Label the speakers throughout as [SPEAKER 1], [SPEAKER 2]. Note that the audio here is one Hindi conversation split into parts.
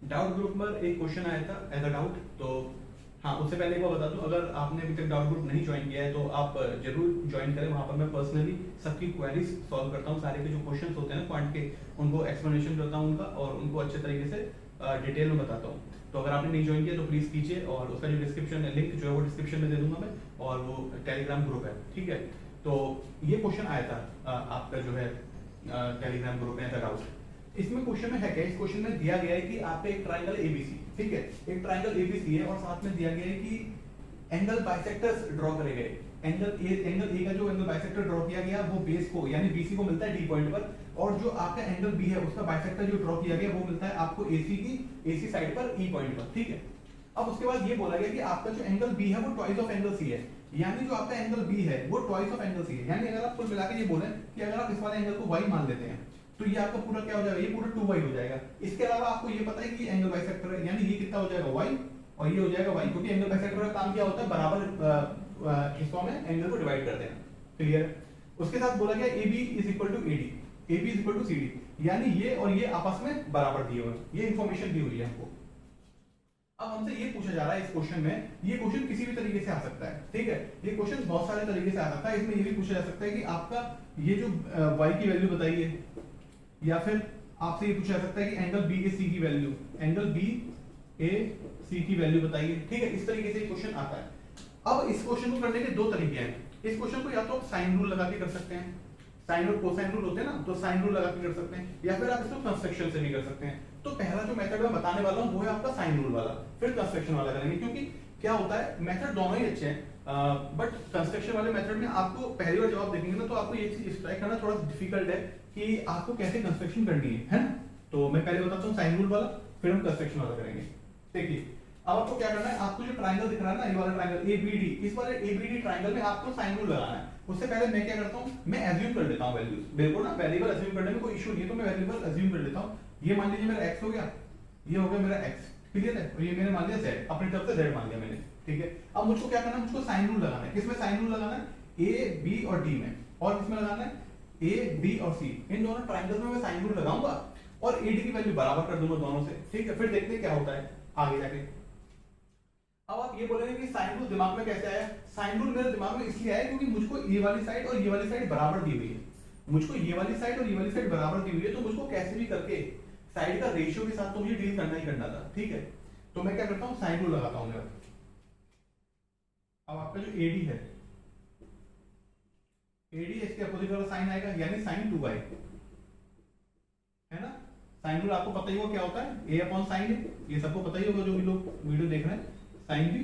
[SPEAKER 1] डाउट ग्रुप पर एक क्वेश्चन आया था एज अ डाउट। तो हाँ, उससे पहले एक बार बता दूं, अगर आपने अभी तक डाउट ग्रुप नहीं ज्वाइन किया है तो आप जरूर ज्वाइन करें। वहाँ पर मैं पर्सनली सबकी क्वेरीज सॉल्व करता हूँ, सारे के जो क्वेश्चंस होते हैं ना क्वांट के, उनको एक्सप्लेनेशन करता हूँ उनका, और उनको अच्छे तरीके से डिटेल में बताता हूँ। तो अगर आपने नहीं ज्वाइन किया तो प्लीज़ कीजिए, और उसका जो डिस्क्रिप्शन लिंक जो है वो डिस्क्रिप्शन में दे दूंगा मैं, और वो टेलीग्राम ग्रुप है, ठीक है। तो ये क्वेश्चन आया था आपका जो है टेलीग्राम ग्रुप में एज अ डाउट। इसमें क्वेश्चन में है क्या, इस क्वेश्चन में दिया गया है कि आपका एक ट्रायंगल एबीसी, ठीक है, एक ट्रायंगल एबीसी है, और साथ में दिया गया है कि एंगल बाइसेक्टर्स ड्रॉ करे गए। एंगल ए का जो एंगल बाइसेक्टर ड्रॉ किया गया वो बेस को यानी बीसी को मिलता है डी पॉइंट पर, और जो आपका एंगल बी है उसका बाइसेक्टर जो ड्रॉ किया गया वो मिलता है आपको एसी साइड पर ई पॉइंट पर, ठीक है। अब उसके बाद ये बोला गया कि आपका जो एंगल बी है वो ट्वाइस ऑफ एंगल सी है, यानी जो आपका एंगल बी है वो ट्वाइस ऑफ एंगल सी है। यानी अगर आप कुल मिला के ये बोले कि अगर आप इस वाले एंगल को वाई मान लेते हैं तो ये आपका पूरा क्या हो जाएगा, ये पूरा 2y हो जाएगा। इसके अलावा आपको ये पता है कि एंगल बाइसेक्टर है, यानी ये कितना हो जाएगा y, और ये हो जाएगा y, क्योंकि एंगल बाइसेक्टर का काम क्या होता है, बराबर हिस्सों में एंगल को डिवाइड कर देना। क्लियर। उसके साथ बोला गया AB is equal to AD, AB is equal to CD, यानी ये और ये आपस में बराबर दिए हुए हैं, ये इंफॉर्मेशन दी हुई है हमको। अब हमसे ये पूछा जा रहा है इस क्वेश्चन में, ये क्वेश्चन किसी भी तरीके से आ सकता है, ठीक है, ये क्वेश्चन बहुत सारे तरीके से आ सकता है। इसमें ये भी पूछा जा सकता है कि आपका ये जो y की वैल्यू बताइए, या फिर आपसे ये पूछा जा सकता है कि एंगल बी ए सी की वैल्यू, एंगल बी ए सी की वैल्यू बताइए, ठीक है। इस तरीके से क्वेश्चन आता है। अब इस क्वेश्चन को करने के दो तरीके हैं। इस क्वेश्चन को या तो साइन रूल लगा के कर सकते हैं, साइन और कोसाइन रूल होते हैं ना, तो साइन रूल लगा के कर सकते हैं, या फिर आप इसको कंस्ट्रक्शन से भी कर सकते हैं। तो पहला जो मेथड मैं बताने वाला हूं वो है आपका साइन रूल वाला, फिर कंस्ट्रक्शन वाला करेंगे, क्योंकि क्या होता है मेथड दोनों ही अच्छे हैं, बट कंस्ट्रक्शन वाले मेथड में आपको पहली बार जवाब देखेंगे ना तो आपको ये चीज स्ट्राइक करना थोड़ा डिफिकल्ट है कि आपको कैसे कंस्ट्रक्शन करनी है ना। तो मैं पहले बताता हूँ साइन रूल वाला, फिर हम कंस्ट्रक्शन वाला करेंगे। देखिए अब आपको क्या करना है, आपको जो ट्रायंगल दिख रहा है ना, ये वाला ट्रायंगल एबीडी, इस वाले एबीडी ट्रायंगल में आपको साइन रूल लगाना है। उससे पहले मैं क्या करता हूँ, मैं एज्यूम कर लेता हूँ वैल्यूज, बिल्कुल ना, वेरिएबल एज्यूम करने में कोई इशू नहीं है, तो मैं वेरिएबल एज्यूम कर लेता हूँ। ये मान लीजिए मेरा x हो गया, ये हो गया मेरा x, क्लियर है, और ये मैंने मान लिया z, अपनी तरफ से z मान लिया मैंने, ठीक है। अब मुझको क्या करना है, मुझको साइन रूल लगाना है। किसमें साइन रूल लगाना है, a b और d में, और किसमें लगाना है, a b और c, इन दोनों ट्रायंगल्स में मैं साइन रूल लगाऊंगा और ad की वैल्यू बराबर कर दूंगा दोनों से, ठीक है। फिर देखते हैं क्या होता है आगे जाके। अब आप ये बोलेंगे कि साइन रूल दिमाग में कैसे आया, साइन रूल मेरे दिमाग में इसलिए आया क्योंकि मुझको ये वाली साइड और ये वाली साइड बराबर दी हुई है, मुझको ये वाली साइड और ये वाली साइड बराबर दी हुई है, तो मुझको कैसे भी करके साइड का रेशियो के साथ तो मुझे डील करना ही करना था, ठीक है। तो मैं क्या करता हूँ, साइन रूल लगाता हूँ। अब आपका जो AD है, AD इसके अपोजिट वाला साइन आएगा, यानी साइन 2y, है ना। साइन रूल आपको पता ही होगा क्या होता है, a अपॉन साइन ए, ये सबको पता ही होगा जो भी लोग वीडियो देख रहे हैं, साइन बी,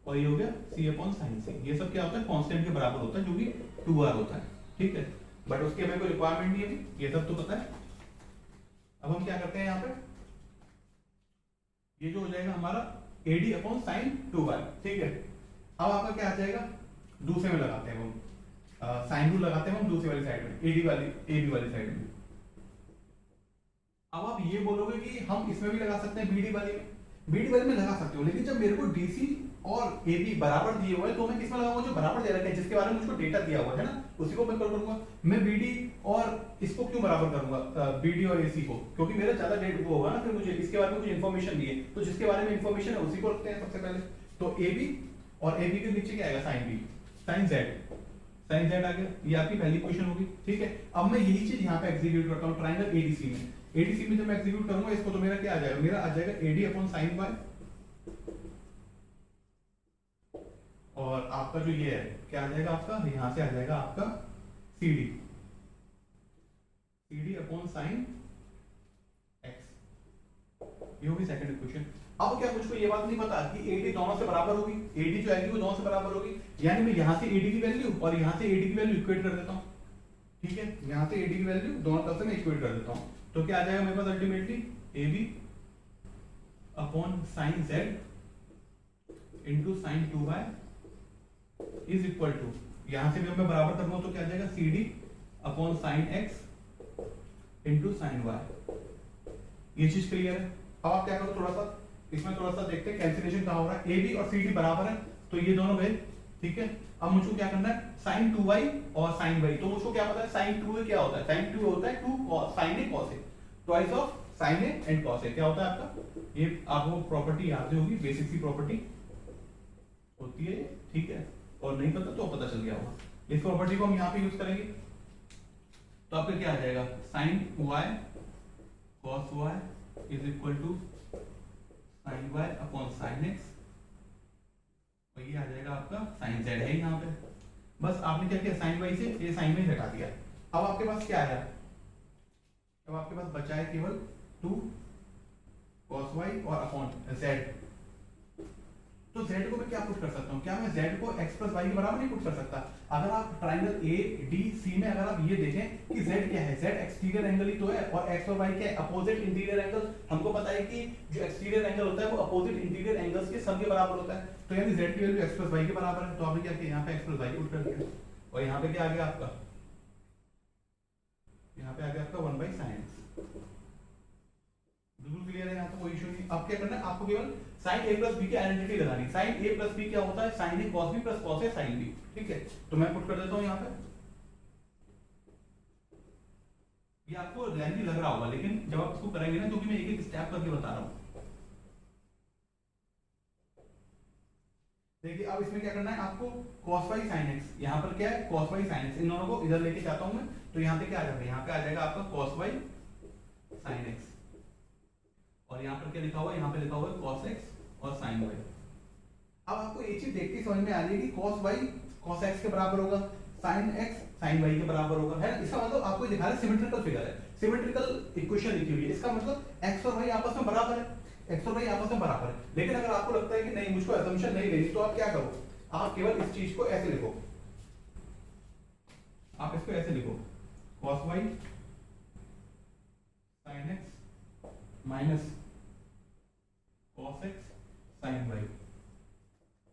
[SPEAKER 1] और ये हो गया c अपॉन साइन सी। ये सब क्या होता है, कांस्टेंट के बराबर होता है, जो कि 2r होता है, ठीक है। बट उसकी हमें कोई रिक्वायरमेंट नहीं है, ये सब तो पता है। अब हम क्या करते हैं यहाँ पे, ये जो हो जाएगा हमारा AD अपॉन साइन 2y, ठीक है। अब आपका क्या आ जाएगा, दूसरे में लगाते हैं हम, साइन रूल लगाते हैं हम दूसरी वाली साइड में, AD वाली AB वाली साइड में। अब आप ये बोलोगे कि हम इसमें भी लगा सकते हैं BD वाली में, BD वाली में लगा सकते हो, लेकिन जब मेरे को DC और AB बराबर दिए हुए हैं तो मैं किसमें लगाऊंगा, जो बराबर दे रखा है, जिसके बारे में मुझको डेटा दिया हुआ है ना, उसी को मैं कर करूंगा। मैं BD और इसको क्यों बराबर करूंगा, BD और AC को, क्योंकि मेरा ज्यादा डेट वो होगा ना, फिर मुझे इसके बारे में कुछ इन्फॉर्मेशन दी है, तो जिसके बारे में इन्फॉर्मेशन है उसी को रखते हैं सबसे पहले। तो AB और AB के नीचे क्या आएगा, sine B, sine Z, sine Z आ गया, ये आपकी पहली क्वेश्चन होगी, ठीक है। अब मैं यही चीज यहाँ पे एग्जीक्यूट करता हूँ ट्रायंगल ADC में, ADC में जब मैं एग्जीक्यूट करूंगा इसको, तो मेरा क्या आ जाएगा, मेरा आ जाएगा AD अपॉन साइन Y, और आपका जो ये है क्या आ जाएगा आपका, यहां से आ जाएगा आपका CD, CD upon sine X, ये होगी सेकंड इक्वेशन। अब क्या मुझको ये बात नहीं पता कि AD दोनों से बराबर होगी, AD जो आएगी वो दोनों से बराबर होगी, यानी मैं यहां से AD की वैल्यू और यहां से AD की वैल्यू इक्वेट कर देता हूं, ठीक है। यहां से AD की वैल्यू दोनों तरफ से मैं इक्वेट कर देता हूं, तो क्या आ जाएगा मेरे पास ultimately AB upon sine Z into sine 2y is equal to, यहां से भी मैं बराबर करूंगा तो क्या आ जाएगा, CD upon sine X into sine Y। ये चीज क्लियर है। अब आप क्या करो, थोड़ा सा इसमें थोड़ा सा देखते हैं कैंसिलेशन कहां हो रहा है, AB और CD बराबर है तो ये दोनों गए, ठीक है। अब मुझको क्या करना है, साइन 2y और साइन y, तो मुझको क्या पता है साइन 2 क्या होता है, साइन 2 होता है 2 sin a cos a, twice of sine a and cos a क्या होता है आपका, ये आपको प्रॉपर्टी याद होगी, बेसिक सी प्रॉपर्टी होती है, ठीक है, और नहीं पता तो पता चल गया होगा। इस प्रॉपर्टी को हम यहाँ पे यूज करेंगे, तो आपका क्या आ जाएगा, sine y cos y is equal to sine y upon sine x, और ये आ जाएगा आपका साइन जेड है यहाँ पे। बस आपने क्या किया, साइन वाई से ये साइन में हटा दिया। अब आपके पास क्या आया, अब आपके पास बचा है केवल 2 cos y और अपॉन z। तो z को मैं क्या पुट कर सकता हूँ, क्या मैं z को x प्लस y के बराबर नहीं पुट कर सकता? अगर आप ट्राइंगल ए डी सी में अगर आप ये देखें कि z क्या है, z एक्सटीरियर एंगल ही तो है, और x और y क्या है, अपोजिट इंटीरियर एंगल। हमको पता है कि जो एक्सटीरियर एंगल होता है वो अपोजिट इंटीरियर एंगल्स के सम के बराबर होता है, तो यानी z की वैल्यू x प्लस y के बराबर है। तो आपने क्या किया, यहाँ पे x प्लस y पुट कर दिया, और यहाँ पे क्या आ गया आपका, यहाँ पे आ गया आपका 1/sin x। बिल्कुल क्लियर है, यहाँ तो कोई इशू नहीं। अब क्या करना है, आपको केवल sin a प्लस b की आइडेंटिटी लगानी। sin a प्लस b क्या होता है, sin a cos b plus cos a sin b, ठीक है। तो मैं पुट कर देता हूँ यहाँ पे, ये आपको लेंथी लग रहा होगा, लेकिन जब आप इसको करेंगे ना, क्योंकि मैं एक एक स्टेप करके बता रहा हूँ। देखिए अब इसमें क्या करना है आपको, cos y sin x, यहाँ पर क्या है cos y sin x, इन दोनों को इधर लेके जाता हूँ मैं, तो यहाँ पे क्या आ जाएगा, यहाँ पे आ जाएगा आपका cos y sin x, और यहाँ पर क्या लिखा हुआ है, यहाँ पे लिखा हुआ है cos x और sin y। अब आपको एक चीज देखते ही समझ में आ जाएगी, cos y cos x के बराबर होगा, sin x sin y के बराबर होगा, है ना। इसका मतलब आपको दिखा रहा है सिमेट्रिकल फिगर है, सिमेट्रिकल इक्वेशन लिखी हुई है, इसका मतलब x और y आपस में बराबर है, x और y आपस में बराबर है। लेकिन अगर आपको लगता है कि नहीं मुझको असम्पशन नहीं लेनी, तो आप क्या करो, आप केवल इस चीज को ऐसे लिखो, आप इसको ऐसे लिखो, cos y sin x minus cos x sin y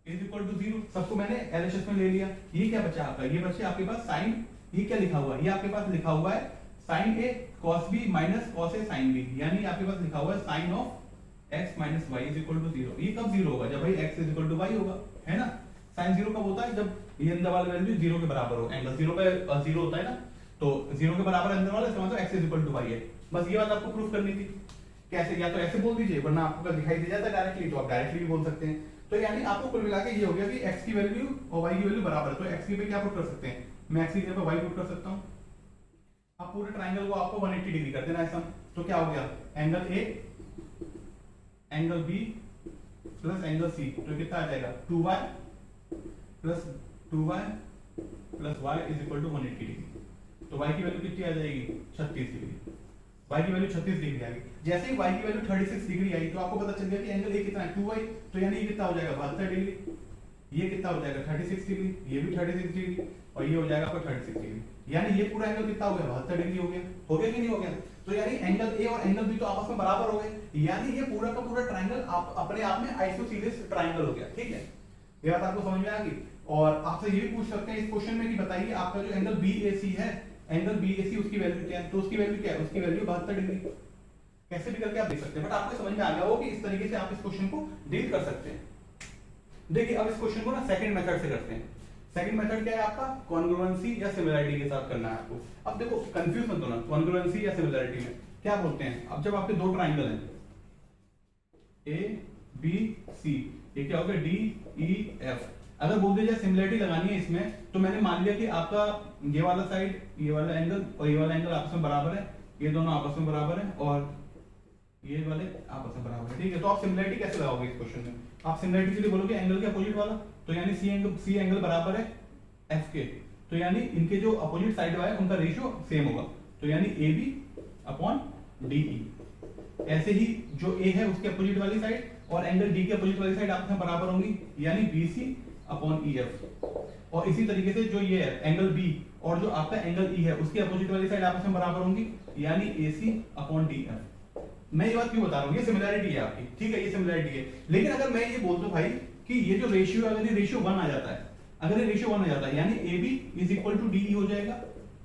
[SPEAKER 1] is equal to 0। सबको मैंने एलएचएस में ले लिया। ये क्या बचा आपका, ये बचे आपके पास साइन, ये क्या लिखा हुआ है, ये आपके पास लिखा हुआ है sin a cos b minus cos a sin b, यानी आपके पास लिखा हुआ है sin of x minus y is equal to 0। ये कब 0 होगा, जब भाई x is equal to y होगा, है ना। sin 0 कब होता है, जब ये अंदर वाला वैल्यू 0 के बराबर हो, एंगल 0 पे 0 होता है ना, तो 0 के बराबर अंदर वाला, इसका मतलब x is equal to y है। बस ये बात आपको प्रूफ करनी थी। कैसे, या तो ऐसे बोल दीजिए, वरना आपको अगर दिखाई दे जाता है डायरेक्टली, तो आप डायरेक्टली भी बोल सकते हैं। तो यानी आपको कुल मिला के ये हो गया कि x की वैल्यू और y की वैल्यू बराबर है, तो x की पे क्या पुट कर सकते हैं, मैं x की जगह पे y पुट कर सकता हूं। अब पूरे ट्रायंगल को आपको 180 डिग्री कर देना है सम, तो क्या हो गया, angle A angle B plus angle C, तो कितना आ जाएगा 2y plus 2y plus y is equal to 180 degree. तो y की वैल्यू कितनी आ जाएगी, 36 डिग्री। y की वैल्यू 36 डिग्री आ गई। जैसे ही y की वैल्यू 36 डिग्री आई, तो आपको पता चल गया कि एंगल A कितना है, 2y, तो यानी ये कितना हो जाएगा 72 डिग्री, ये कितना हो जाएगा 36 डिग्री, ये भी 36 डिग्री, और ये हो जाएगा आपका 36 डिग्री। यानी ये पूरा एंगल कितना हो गया, 72 डिग्री हो गया। हो गया कि नहीं हो गया। तो यानी एंगल A और एंगल B तो आपस में बराबर हो गए, यानी ये पूरा का पूरा ट्रायंगल आप अपने आप में आइसोसेलेस ट्रायंगल हो गया, ठीक है। ये बात आपको समझ में आ गई। और आपसे ये भी पूछ सकते हैं इस क्वेश्चन में कि बताइए आपका जो एंगल BAC है, एंगल BAC उसकी वैल्यू क्या है, तो उसकी वैल्यू क्या है, उसकी वैल्यू 72 डिग्री। कैसे भी करके आप देख सकते हैं, बट आपको समझ में आ गया हो कि इस तरीके से आप इस क्वेश्चन को डील कर सकते हैं। देखिए अब इस क्वेश्चन को ना सेकंड मेथड से करते हैं। सेकंड मेथड क्या है आपका, कॉन्ग्रुएंसी या सिमिलरिटी के साथ करना है आपको। अब देखो कंफ्यूज मत होना, कॉन्ग्रुएंसी या सिमिलरिटी में क्या बोलते हैं। अब जब आपके दो ट्राइंगल हैं A B C, ये क्या हो गया D E F, अगर बोल दिया जाए सिमिलरिटी लगानी है इसमें, तो मैंने मान लिया कि आपका ये वाला साइड, ये वाला एंगल और ये वाला एंगल आपस में बराबर है, ये दोनों आपस में बराबर है, और ये वाले आपस में बराबर है, ठीक है। तो आप सिमिलरिटी कैसे लगाओगे इस क्वेश्चन में, आप सिमिलरिटी के लिए बोलोगे एंगल के अपोजिट वाला, तो यानी C एंगल बराबर है F के, तो यानी इनके जो अपोजिट साइड है उनका रेशियो सेम होगा, तो यानी AB अपॉन DE। ऐसे ही जो A है उसके अपोजिट वाली साइड और एंगल D के अपोजिट वाली साइड आपस में बराबर होंगी, यानी BC अपॉन EF। और इसी तरीके से जो ये है एंगल B और जो आपका एंगल E है उसके अपोजिट वाली साइड आपस में बराबर होंगी, यानी AC अपॉन DF। मैं ये बात क्यों बता रहा हूँ, ये सिमिलरिटी है आपकी, ठीक है, ये सिमिलरिटी है। लेकिन अगर मैं ये बोल दूं भाई कि ये जो रेशियो है, अगर ये रेशियो 1 आ जाता है, अगर ये रेशियो 1 आ जाता है, यानी AB is equal to DE हो जाएगा,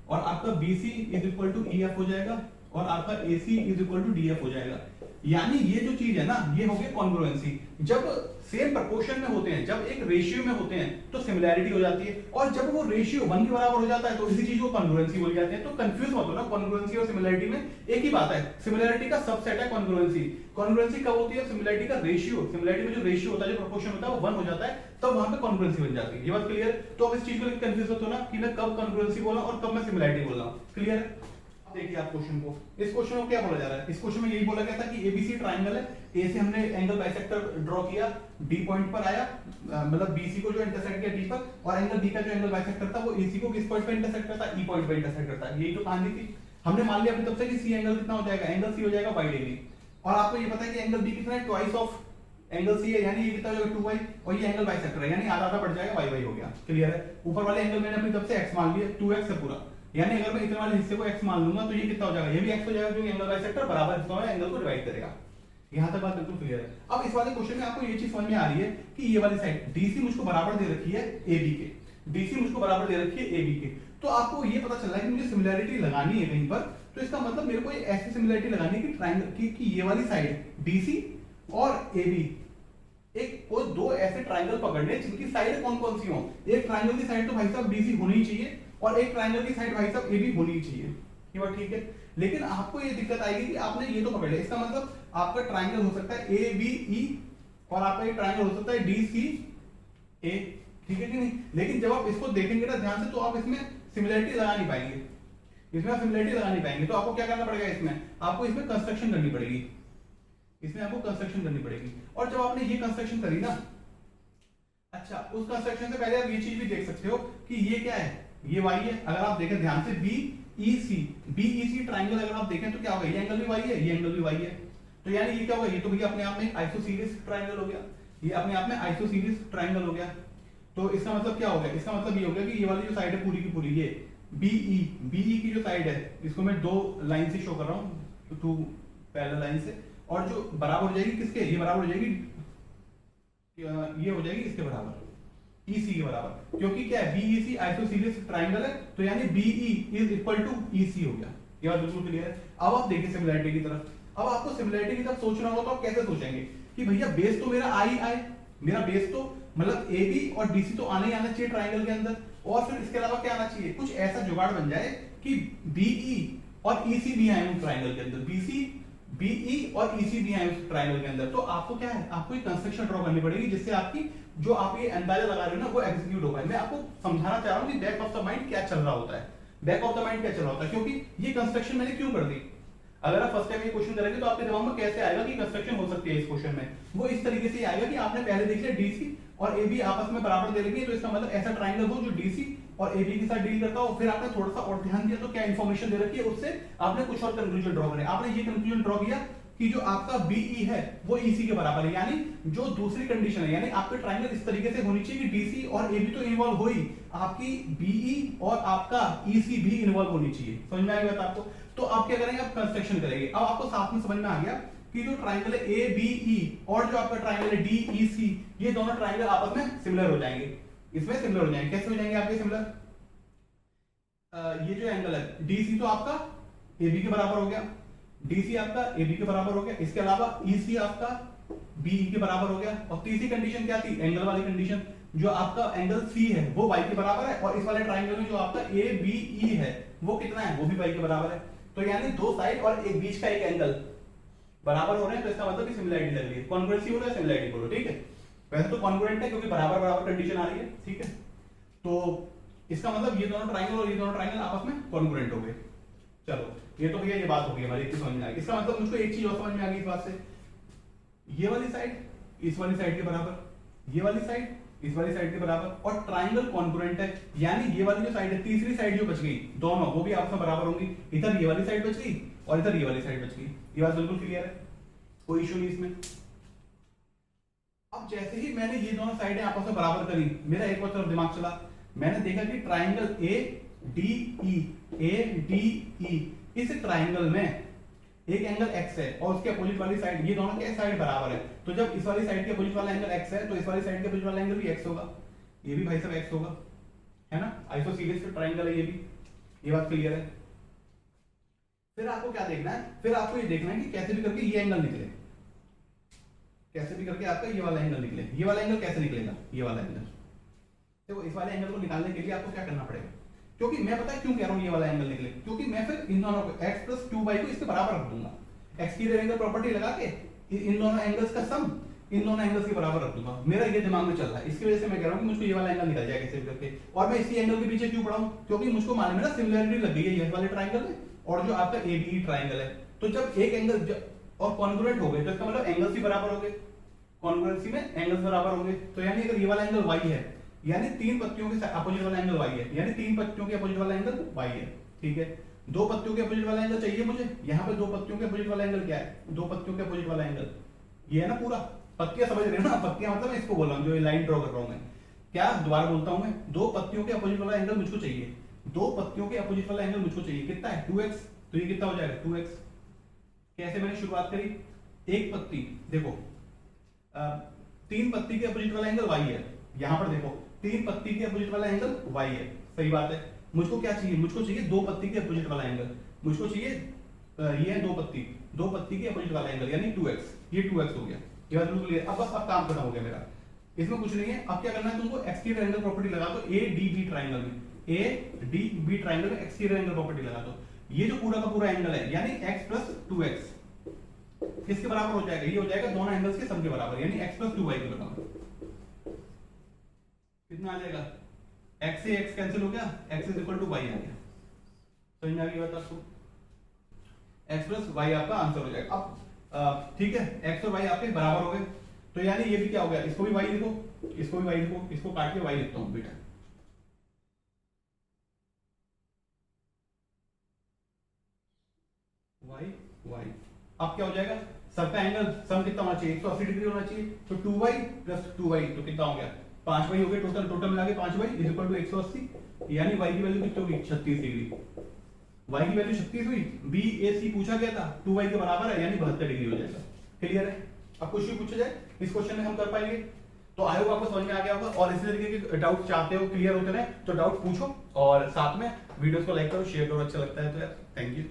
[SPEAKER 1] और आपका BC is equal to EF हो जाएगा, और आपका AC is equal to DF हो जाएगा। यानी ये जो चीज है ना, ये हो गया कॉन्ग्रुएंसी। जब सेम प्रपोर्शन में होते हैं, जब एक रेशियो में होते हैं तो सिमिलैरिटी हो जाती है, और जब वो रेशियो 1 के बराबर हो जाता है तो इसी चीज को कॉन्ग्रुएंसी बोल जाते हैं। तो कंफ्यूज मत हो ना, कॉन्ग्रुएंसी और सिमिलैरिटी में एक ही बात है। सिमिलैरिटी का सबसेट है कॉन्ग्रुएंसी। कॉन्ग्रुएंसी कब होती है? सिमिलैरिटी का रेशियो, सिमिलैरिटी में जो रेशियो होता है, जो प्रोपोर्शन होता है वो 1 हो जाता है, तब वहां पे कॉन्ग्रुएंसी बन जाती है। ये बात क्लियर? तो अब इस चीज को लेकर कंफ्यूज मत हो ना कि मैं कब कॉन्ग्रुएंसी बोला और कब मैं सिमिलैरिटी बोल रहा हूं। क्लियर है? देखिए आप क्वेश्चन को, इस क्वेश्चन को क्या बोला जा रहा है? इस क्वेश्चन में यही बोला गया था कि एबीसी ट्रायंगल है, ए से हमने एंगल बाइसेक्टर ड्रॉ किया, डी पॉइंट पर आया, मतलब बीसी को जो इंटरसेक्ट किया डी पर, और एंगल बी का जो एंगल बाइसेक्टर था वो एसी को किस पॉइंट पर इंटरसेक्ट करता है? ई पॉइंट पर इंटरसेक्ट करता है। यही तो कहानी थी। हमने मान लिया अभी तब से कि सी एंगल कितना हो जाएगा? एंगल सी हो जाएगा वाई डिग्री, और आपको ये पता है कि एंगल बी कितना है? ट्वाइस ऑफ एंगल सी है, यानी ये कितना हो जाएगा? 2y, और ये एंगल बाइसेक्टर है, यानी आधा आधा बढ़ जाएगा, y हो गया। क्लियर है? ऊपर वाले एंगल मैंने अपनी तरफ से x मान लिया, 2x है पूरा, यानी अगर मैं इतने वाले हिस्से को x मान लूंगा तो ये कितना हो जाएगा? ये भी x हो जाएगा, क्योंकि एंगल बाइसेक्टर बराबर हिस्सों में एंगल को डिवाइड करेगा। यहां तक बात बिल्कुल क्लियर है। अब इस वाले क्वेश्चन में आपको ये चीज समझ में आ रही है कि ये वाली साइड DC मुझको बराबर दे रखी है AB के, DC मुझको बराबर दे रखी है AB के, तो आपको ये पता चल रहा है कि मुझे सिमिलैरिटी लगानी है कहीं पर, तो इसका मतलब मेरे को ऐसी सिमिलैरिटी लगानी है कि ट्रायंगल की ये वाली साइड DC और AB, एक कोई दो ऐसे ट्रायंगल पकड़ने जिनकी साइड कौन कौन सी हो। एक ट्रायंगल की साइड तो भाई साहब DC होनी ही चाहिए, और एक ट्रायंगल की साइड भाई साहब AB होनी ही चाहिए। ये बात ठीक है? लेकिन आपको ये दिक्कत आएगी कि आपने ये तो पकड़ लिया, इसका मतलब आपका ट्रायंगल हो सकता है ABE, और आपका एक ट्रायंगल हो सकता है DCA, ठीक है कि नहीं? लेकिन जब आप इसको देखेंगे ना ध्यान से, तो आप इसमें सिमिलैरिटी लगा नहीं पाएंगे, इसमें आप सिमिलैरिटी लगा नहीं पाएंगे। तो आपको क्या करना पड़ेगा? इसमें आपको इसमें कंस्ट्रक्शन करनी पड़ेगी, इसमें आपको कंस्ट्रक्शन करनी पड़ेगी। और जब आपने ये कंस्ट्रक्शन करी ना, अच्छा, उस कंस्ट्रक्शन से पहले आप ये चीज भी देख सकते हो कि ये क्या है? ये y है। अगर आप देखें ध्यान से BEC ट्रायंगल अगर आप देखें तो क्या होगा? ये एंगल भी y है, ये एंगल भी y है, तो यानी ये क्या होगा? ये तो भैया अपने आप में आइसोसीलिस ट्रायंगल हो गया, ये अपने आप में आइसोसीलिस ट्रायंगल हो गया। तो इसका मतलब क्या हो गया? इसका मतलब ये हो गया कि ये वाली जो साइड है पूरी की पूरी, ये BE की जो साइड है, इसको मैं दो लाइन से शो कर रहा हूं, टू पैरेलल लाइन से, और जो बराबर हो जाएगी किसके? ये बराबर हो जाएगी, ये हो जाएगी इसके बराबर, EC के बराबर, क्योंकि क्या है? BEC आइसोसीलिस ट्रायंगल है, तो यानी BE is equal to EC हो गया। ये बात बिल्कुल क्लियर है। अब आप देखिए सिमिलैरिटी की तरफ। अब आपको सिमिलैरिटी की तरफ सोचना होगा, तो आप कैसे सोचेंगे कि भैया बेस तो मेरा आई आए, मेरा बेस तो मतलब AB और DC तो आना ही आना चाहिए ट्रायंगल के अंदर, और फिर इसके अलावा क्या आना चाहिए? कुछ ऐसा जुगाड़ बन जाए कि BE और EC भी आए उस ट्रायंगल के अंदर, BE और EC भी आए उस ट्रायंगल के अंदर। तो आपको क्या है? आपको एक कंस्ट्रक्शन ड्रॉ करनी पड़ेगी जिससे आपकी जो आप ये अंदाजा लगा रहे हो ना वो एग्जीक्यूट हो पाए। मैं आपको समझाना चाह रहा हूं कि बैक ऑफ द माइंड क्या चल रहा होता है, बैक ऑफ द माइंड क्या चल रहा होता है, क्योंकि ये कंस्ट्रक्शन मैंने क्यों कर दी। अगर आप फर्स्ट टाइम ये क्वेश्चन करेंगे तो आपके दिमाग में कैसे आएगा कि कंस्ट्रक्शन हो सकती है इस क्वेश्चन में? वो इस तरीके से आएगा कि आपने पहले देख लिया DC और AB आपस में बराबर दे रखी है, तो इसका मतलब ऐसा ट्रायंगल हो जो DC और AB के साथ डील करता हो। फिर आपने थोड़ा सा और ध्यान दिया तो क्या इंफॉर्मेशन दे रखी है, उससे आपने कुछ और कंक्लूजन ड्रॉ करे। आपने ये कंक्लूजन ड्रॉ किया कि जो आपका BE है वो EC के बराबर है, यानी जो दूसरी कंडीशन है, यानी आपके ट्रायंगल इस तरीके से होनी चाहिए कि DC और AB तो इन्वॉल्व हो ही, आपकी BE और आपका EC भी इन्वॉल्व होनी चाहिए। समझ में आ गया आपको? तो आप क्या करेंगे? आप कंस्ट्रक्शन करेंगे। अब आपको साथ में समझ में आ गया कि जो ट्रायंगल है ABE और जो आपका ट्रायंगल है DEC, ये दोनों ट्रायंगल आपस में सिमिलर हो जाएंगे, इसमें सिमिलर हो जाएंगे। कैसे हो जाएंगे आपके सिमिलर? ये जो एंगल है DC तो आपका AB के बराबर हो गया, DC आपका AB के बराबर हो गया, इसके अलावा EC आपका BE के बराबर हो गया। और तीसरी कंडीशन क्या थी? एंगल वाली कंडीशन, जो आपका एंगल C है वो y के बराबर है, और इस वाले ट्रायंगल में जो आपका ABE है वो कितना है? वो भी y के बराबर है। तो यानी दो साइड और एक बीच का एक एंगल बराबर हो रहे हैं, तो इसका मतलब सिमिलैरिटी लग रही है। कॉन्ग्रुएंसी बोलो या सिमिलैरिटी बोलो, ठीक है? वैसे तो कॉन्ग्रुएंट है क्योंकि बराबर बराबर कंडीशन आ रही है, ठीक है? तो इसका मतलब ये दोनों ट्रायंगल और ये दोनों ट्रायंगल आपस में कॉन्ग्रुएंट हो गए। चलो, ये तो भैया ये बात हो गई हमारी, इतनी समझ में आ गई। इसका मतलब मुझको एक चीज और समझ में आ गई इस बात से, ये वाली साइड इस वाली साइड के बराबर, ये वाली साइड इस वाली साइड के बराबर, और ट्रायंगल कॉन्ग्रुएंट है, यानी ये वाली जो साइड है, तीसरी साइड जो बच गई, दोनों वो भी आपस में बराबर होंगी। इधर ये वाली साइड बच गई और इधर ये वाली साइड बच गई। ये बात बिल्कुल क्लियर है, कोई इशू नहीं इसमें। अब जैसे ही मैंने ये दोनों साइडें आपस में बराबर करी, मेरा एक और तरफ दिमाग चला, मैंने देखा कि ट्रायंगल ADE इस ट्रायंगल में एक एंगल x है और उसके अपोजिट वाली साइड, ये दोनों के साइड बराबर है। तो जब इस वाली साइड के अपोजिट वाला एंगल x है, तो इस वाली साइड के अपोजिट वाला एंगल भी x होगा, ये भी भाई साहब x होगा, है ना? आइसोसीलिस ट्रायंगल है ये भी। ये बात क्लियर है? फिर आपको क्या देखना है, फिर आपको ये देखना है कि कैसे भी करके ये एंगल निकले, कैसे भी करके आपका ये वाला एंगल निकले। ये वाला एंगल कैसे निकलेगा, ये वाला एंगल। देखो इस वाले एंगल को निकालने के लिए आपको क्या करना पड़ेगा, क्योंकि मैं पता है क्यों कह रहा हूं ये वाला एंगल निकले, क्योंकि मैं फिर इन दोनों को x + 2y को इसके बराबर रख दूंगा। एक्सटीरियर एंगल प्रॉपर्टी लगा के इन दोनों एंगल्स का सम इन दोनों एंगल्स के बराबर रख दूंगा। मेरा ये दिमाग में चल रहा है, इसकी वजह से मैं कह रहा हूं कि मुझको ये वाला एंगल निकल जाए कैसे भी करके। और मैं इसी एंगल के पीछे क्यों पड़ा हूं, क्योंकि मुझको मालूम है ना सिमिलरिटी लग गई है ये वाले ट्रायंगल में और जो आपका एबीई ट्रायंगल है। तो जब एक एंगल और कॉन्ग्रुएंट हो गए तो इसका मतलब एंगल्स भी बराबर हो गए, कॉन्ग्रुएंसी में एंगल्स बराबर होंगे। तो यानी अगर ये वाला एंगल y है, यानी तीन पत्तियों के अपोजिट वाला एंगल y है, यानी तीन पत्तियों के अपोजिट वाला एंगल y है, ठीक है। दो पत्तियों के अपोजिट वाला एंगल चाहिए मुझे, यहाँ पे दो पत्तियों के अपोजिट वाला एंगल क्या है, दो पत्तियों के अपोजिट वाला एंगल ये है ना पूरा। पत्तियां समझ रहे हो ना, पत्तियां मतलब मैं इसको बोल रहा हूँ जो लाइन ड्रॉ कर रहा हूँ मैं, क्या दोबारा बोलता हूँ मैं, दो पत्तियों के अपोजिट वाला एंगल मुझको चाहिए, दो पत्तियों के अपोजिट वाला एंगल मुझको चाहिए, कितना है 2x, तो ये कितना हो जाएगा 2x। कैसे मैंने शुरुआत करी, एक पत्ती देखो तीन पत्ती के अपोजिट वाला एंगल y है, यहां पर देखो तीन पत्ती के अपोजिट वाला एंगल y है, सही बात है। मुझको क्या चाहिए, मुझको चाहिए दो पत्ती के अपोजिट वाला एंगल, मुझको चाहिए ये है दो पत्ती के अपोजिट वाला एंगल यानी 2x, ये 2x हो गया, ये बात बिल्कुल क्लियर। अब बस अब काम खत्म हो गया मेरा, इसमें कुछ नहीं है। अब क्या करना है तुमको, एक्सटीरियर एंगल प्रॉपर्टी लगा दो ADB ट्रायंगल में, ADB ट्रायंगल में एक्सटीरियर एंगल प्रॉपर्टी लगा दो। ये जो पूरा का पूरा एंगल है यानी x + 2x किसके बराबर हो जाएगा, ये हो जाएगा दोनों एंगल्स के सम के बराबर, यानी x + 2y के बराबर। कितना आ जाएगा, x से x कैंसिल हो गया, x = y आ गया। समझ में आ गई बात आपको, x + y आपका आंसर हो जाएगा। अब ठीक है, x और y आपके बराबर हो गए, तो यानी ये भी क्या हो गया, इसको भी y लिखो, इसको भी y लिखो, इसको काट के y लिखता हूं बेटा, y। अब क्या हो जाएगा, सबका एंगल सम कितना होना चाहिए, 180 डिग्री होना चाहिए, तो 2y + 2y तो कितना हो गया 5y हो गया, टोटल मिला के 5y = 180, यानी y की वैल्यू कितनी होगी 36 डिग्री। y की वैल्यू 36 हुई, BAC पूछा गया था 2y के बराबर है यानी 72 डिग्री हो जाएगा। क्लियर है, अब कुछ भी पूछा जाए इस क्वेश्चन में हम कर पाएंगे। तो आई होप आपको समझ में आ गया होगा, और इसी तरीके के डाउट चाहते हो क्लियर होते रहे तो डाउट पूछो, और साथ में वीडियोस को लाइक करो, शेयर करो, अच्छा लगता है तो यार थैंक यू।